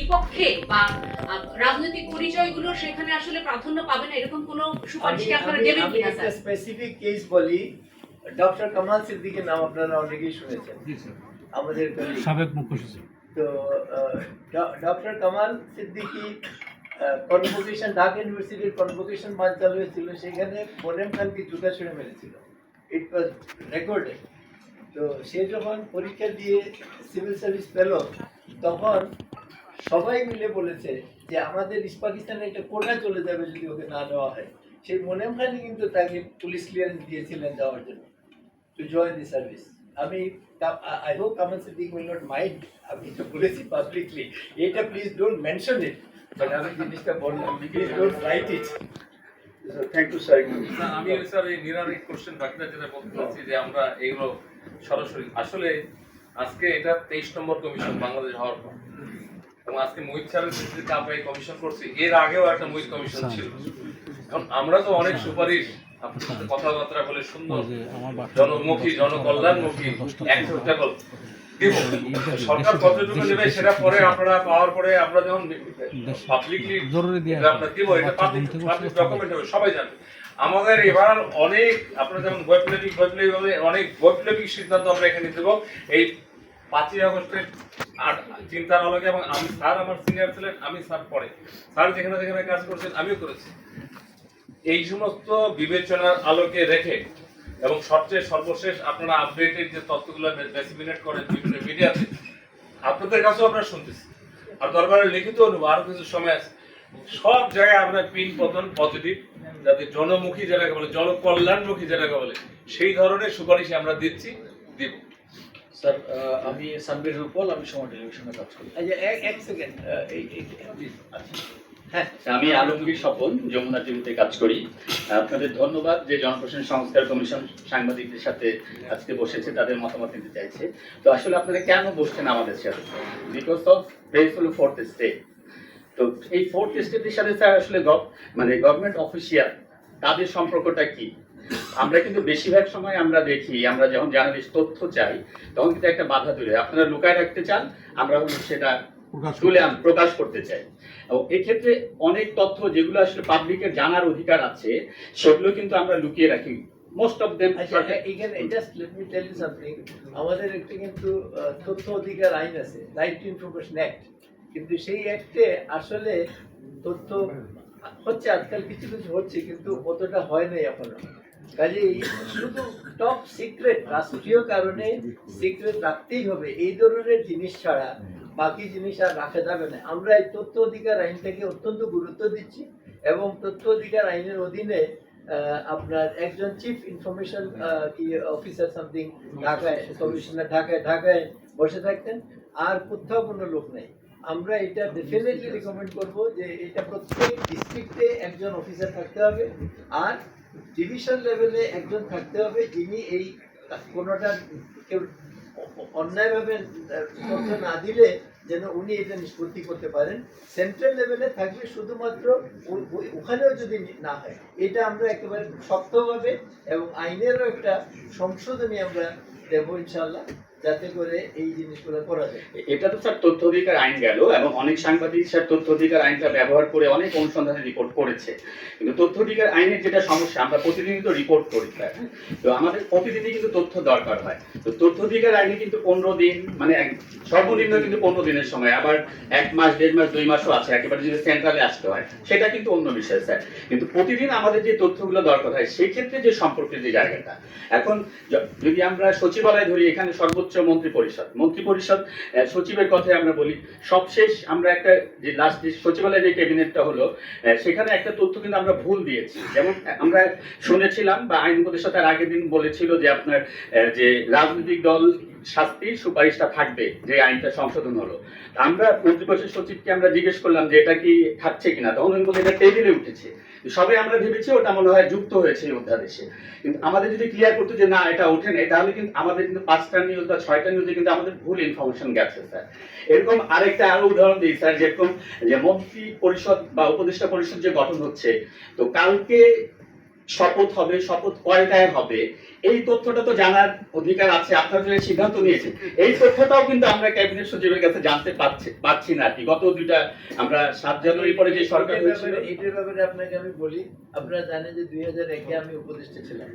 বিপক্ষে বা রাজনৈতিক পরিচয়গুলো সেখানে আসলে প্রাধান্য পাবে না, এরকম কোনো সুপারিশ কি আপনারা দেবেন আমি কিনা একটা স্যার? স্পেসিফিক কেস বলি। ডক্টর কামাল সিদ্দিকীর নাম আপনারা অনেকেই শুনেছেন, আমাদের সাবেক মুখ্য সচিব। তো ডক্টর কামাল সিদ্দিকী কনভোকেশন, ঢাকা ইউনিভার্সিটির কনভোকেশন বাদ চালু হয়েছিল, সেখানে মোনেম খানকে জুতা ছুঁড়ে মেরেছিল। ইট ওয়াজ রেকর্ডেড। তো সে যখন পরীক্ষা দিয়ে সিভিল সার্ভিস পেল, তখন সবাই মিলে বলেছে যে আমাদের ইস্ট পাকিস্তানে একটা কোটা চলে যাবে যদি ওকে না দেওয়া হয়। সেই মোনেম খানই কিন্তু তাকে পুলিশ ক্লিয়ারেন্স দিয়েছিলেন যাওয়ার জন্য, টু জয়েন দি সার্ভিস। আমি I hope Kamal Siddique will not mind, আমি তো বলেছি পাবলিকলি, এটা please don't mention it, but আমি জিনিসটা বললাম, please don't write it. Thank you sir. আমি স্যার এই নিরারিক কোশ্চেন বাকিটা যেটা বলতে চাচ্ছি যে আমরা এগুলো সরাসরি আসলে আজকে এটা 23 নম্বর কমিশন বাংলাদেশ হওয়ার পর, এবং আজকে মোহিত স্যারের নেতৃত্বে আমরা এই কমিশন করছি। এর আগেও একটা মোহিত কমিশন ছিল। এখন আমরা তো অনেক সুপারিশ আপনার সাথে কথাবার্তা বলে সুন্দর জনমুখী জনকল্যাণমুখী একটা দিব, সরকার কতটুকু নেবে সেটা পরে আপনারা পাওয়ার পরে আমরা যখন পাবলিকলি আমরা দিব, এটা পাবলিক ডকুমেন্ট হবে, সবাই জানবে। আমাদের এবার অনেক আপনারা যেমন বৈপ্লবিক অনেক বৈপ্লবিক সিদ্ধান্ত আমরা এখানে দেবো এই 5ই আগস্টের চিন্তার আলোকে। এবং আমি স্যার আমার সিনিয়র ছিলেন, আমি স্যার পরে স্যার যেখানে যেখানে কাজ করছেন আমিও করেছি, এই সমস্ত বিবেচনার আলোকে রেখে এবং সবচেয়ে সর্বশেষ আপনারা আপডেটেড যে তথ্যগুলো ডিসেমিনেট করেন বিভিন্ন মিডিয়াতে, আপনাদের কাছেও আমরা শুনতেছি। আর দরবারে লিখিত অনুভব আরো কিছু সময় আছে, সব জায়গায় আমরা পিন পতন পজিটিভ, যাতে জনমুখী যেটাকে বলে জনকল্যাণমুখী যেটাকে বলে সেই ধরনের সুপারিশ আমরা দিচ্ছি, দিব। স্যার আমি সানবীর রূপল, আমি সময় টেলিভিশনে কাজ করি। আচ্ছা এক সেকেন্ড, হ্যাঁ আমি আলমগীর স্বপন, যমুনা টিভিতে কাজ করি। আপনাদের ধন্যবাদ যে জনপ্রশাসন সংস্কার কমিশন সাংবাদিকদের সাথে আজকে বসেছে, তাদের মতামত নিতে চাইছে। তো আসলে আপনারা কেন বসছেন আমাদের সাথে? Because of faithful fourth state. তো এই ফোর্থ স্টেটের সাথে স্যার আসলে মানে গভর্নমেন্ট অফিসিয়াল তাদের সম্পর্কটা কি? আমরা কিন্তু বেশিরভাগ সময় আমরা দেখি, আমরা যখন জার্নালিস্ট তথ্য চাই তখন কিন্তু একটা বাধা তৈরি হয়। আপনারা লুকায় রাখতে চান, আমরা সেটা তুলে প্রকাশ করতে চাই। এবং এক্ষেত্রে অনেক তথ্য যেগুলো আসলে পাবলিকের জানার অধিকার আছে সেগুলো কিন্তু আমরা লুকিয়ে রাখি। Most of them. এখানে just let me tell you something, আমাদের একটা কিন্তু তথ্য অধিকার আইন আছে, রাইট টু ইনফরমেশন অ্যাক্ট, কিন্তু সেই অ্যাক্টে আসলে তথ্য হচ্ছে, আজকাল কিছু কিছু হচ্ছে, কিন্তু অতটা হয় নাই এখনো। কাজেই শুধু টপ সিক্রেট, রাষ্ট্রীয় কারণে সিক্রেট রাখতেই হবে, এই ধরনের জিনিস ছাড়া বাকি জিনিস আর রাখা যাবে না। আমরা এই তথ্য অধিকার আইনটাকে অত্যন্ত গুরুত্ব দিচ্ছি, এবং তথ্য অধিকার আইনের অধীনে আপনার একজন চিফ ইনফরমেশন অফিসার সামথিং ঢাকায়, কমিশনার ঢাকায় বসে থাকতেন, আর কোথাও কোনো লোক নেই। আমরা এটা ডেফিনেটলি রিকমেন্ড করবো যে এটা প্রত্যেক ডিস্ট্রিক্টে একজন অফিসার থাকতে হবে, আর ডিভিশন লেভেলে একজন থাকতে হবে যিনি এই কোনোটা কেউ অন্যায়ভাবে তথ্য না দিলে যেন উনি এটা নিষ্পত্তি করতে পারেন। সেন্ট্রাল লেভেলে থাকবে শুধুমাত্র, ওখানেও যদি না হয়, এটা আমরা একেবারে শক্তভাবে এবং আইনেরও একটা সংশোধনী আমরা দেবো ইনশাল্লাহ, যাতে করে এই জিনিসগুলো করা যায়। এটা তো স্যার তথ্য অধিকার আইন গেল, এবং অনেক সাংবাদিক স্যার তথ্য অধিকার আইনটা ব্যবহার করে অনেক অনুসন্ধানের রিপোর্ট করেছে। কিন্তু তথ্য অধিকার আইনের যেটা সমস্যা, আমরা প্রতিদিনই তো রিপোর্ট করি স্যার, তো আমাদের প্রতিদিনই কিন্তু তথ্য দরকার হয়। তো তথ্য অধিকার আইনে কিন্তু 15 দিন, মানে সর্বনিম্ন কিন্তু 15 দিনের সময়, আবার 1 মাস 1.5 মাস 2 মাসও আছে, একেবারে যদি সেন্ট্রালে আসতে হয় সেটা কিন্তু অন্য বিষয় স্যার। কিন্তু প্রতিদিন আমাদের যে তথ্যগুলো দরকার হয় সেই ক্ষেত্রে যে সম্পর্কের যে জায়গাটা, এখন যদি আমরা সচিবালয় ধরি, এখানে সর্বোচ্চ মন্ত্রী পরিষদ সচিবের কথাই আমরা বলি। সবশেষ আমরা একটা যে লাস্ট যে সচিবালয় যে ক্যাবিনেটটা হলো, সেখানে একটা তথ্য কিন্তু আমরা ভুল দিয়েছি। যেমন আমরা শুনেছিলাম বা আইন উপদেষ্টা তার আগের দিন বলেছিল যে আপনার যে রাজনৈতিক দল শাস্তির সুপারিশটা থাকবে, যে আইনটা সংশোধন হলো। আমরা মন্ত্রিপরিষদ সচিবকে আমরা জিজ্ঞেস করলাম যে এটা কি থাকছে কিনা, তখন উনি বললেন এটা টেবিলে উঠেছে। সবে আমরা ভেবেছি ওটা মনে হয় যুক্ত হয়েছে এই অধ্যাদেশে, কিন্তু আমাদের যদি ক্লিয়ার করতো যে না এটা ওঠে না, তাহলে কিন্তু আমাদের কিন্তু 5টা নিউজ বা 6টা নিউজে কিন্তু আমাদের ভুল ইনফরমেশন গেছে স্যার। এরকম আরেকটা আরো উদাহরণ দিই স্যার, যেরকম যে মন্ত্রী পরিষদ বা উপদেষ্টা পরিষদ যে গঠন হচ্ছে, তো কালকে শপথ হবে, শপথ কয়টায় হবে, এই তথ্যটা তো জানার অধিকার আছে, আপনারা যে সিদ্ধান্ত নিয়েছেন এই তথ্যটাও কিন্তু আমরা ক্যাবিনেট সচিবের কাছে জানতে পাচ্ছি না আর কি। গত দুইটা আমরা 7 জানুয়ারি পরে যে সরকার হয়েছিল, এটার ব্যাপারে আপনাকে আমি বলি, আপনারা জানেন যে 2001-এ আমি উপদেষ্টা ছিলাম।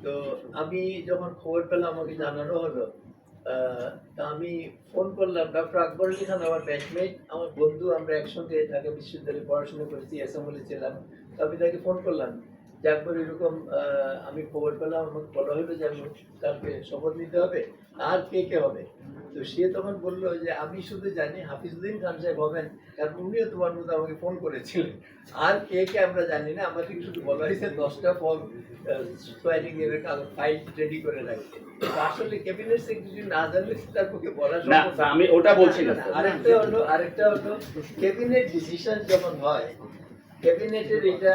তো আমি যখন খবর পেলাম আমাকে জানানো হলো, তা আমি ফোন করলাম ডক্টর আকবর আলী খান, আমার ব্যাচমেট, আমার বন্ধু, আমরা একসঙ্গে ঢাকা বিশ্ববিদ্যালয়ে পড়াশোনা করেছি, অ্যাসেম্বলি ছিলাম। তো আমি তাকে ফোন করলাম যে একবার এরকম আমি খবর পেলাম, আমাকে বলা হলো যে আমি কালকে শপথ নিতে হবে, আর কে কে হবে। তো সে তখন বললো যে আমি শুধু জানি হাফিজউদ্দিন খান সাহেব হবেন, কারণ উনিও তোমার মতো আমাকে ফোন করেছিলেন, আর কে কে আমরা জানি না, আমাদেরকে শুধু বলা হয়েছে 10টা ফর্ম সোয়ারিং এর ফাইল রেডি করে রাখতে। আসলে ক্যাবিনেট সেক্রেটারি না জানলে তার পক্ষে বলা না সম্ভব স্যার, আমি ওটা বলছি না। আরেকটা হলো ক্যাবিনেট ডিসিশন যখন হয়, ক্যাবিনেটের এটা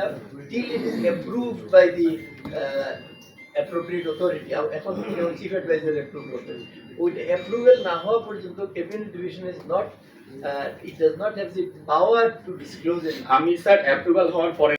till it is approved by the appropriate authority, এখন যেমন চিফ অ্যাডভাইজার অ্যাপ্রুভ করতেন, ওইটা অ্যাপ্রুভাল না হওয়া পর্যন্ত cabinet division is not, it does not have the power to disclose it. আমি স্যার অ্যাপ্রুভাল হওয়ার পরে